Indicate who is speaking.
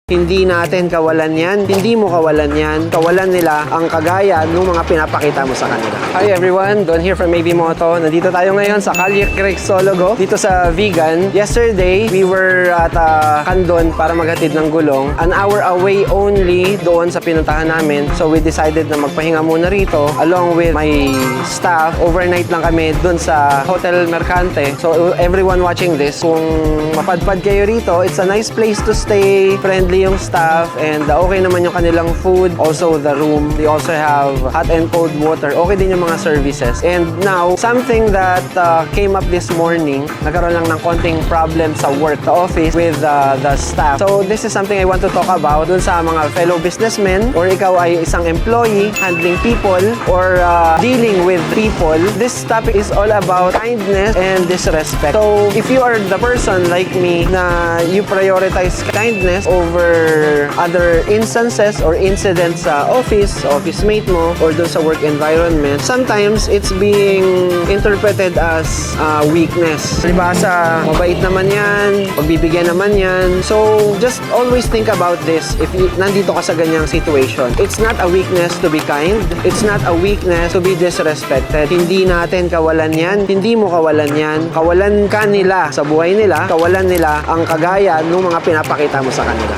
Speaker 1: Hindi natin kawalan yan. Hindi mo kawalan yan. Kawalan nila ang kagaya ng mga pinapakita mo sa kanila. Hi everyone, Don here from AB Moto. Nandito tayo ngayon sa Calle Crixologo, dito sa Vegan. Yesterday, we were at Candon para maghatid ng gulong. An hour away only doon sa pinuntahan namin. So we decided na magpahinga muna rito along with my staff. Overnight lang kami doon sa Hotel Mercante. So everyone watching this, kung mapadpad kayo rito, it's a nice place to stay, friendly yung staff, and okay naman yung kanilang food, also the room. They also have hot and cold water. Okay din yung mga services. And now, something that came up this morning, nagkaroon lang ng konting problem sa work, the office, with the staff. So this is something I want to talk about dun sa mga fellow businessmen, or ikaw ay isang employee, handling people, or dealing with people. This topic is all about kindness and disrespect. So if you are the person like me na you prioritize kindness over other instances or incidents sa office mate mo, or doon sa work environment, sometimes it's being interpreted as weakness. Palibasa, mabait naman yan, pagbibigyan naman yan. So, just always think about this if nandito ka sa ganyang situation. It's not a weakness to be kind. It's not a weakness to be disrespected. Hindi natin kawalan yan. Hindi mo kawalan yan. Kawalan ka nila sa buhay nila. Kawalan nila ang kagaya ng mga pinapakita mo sa kanila.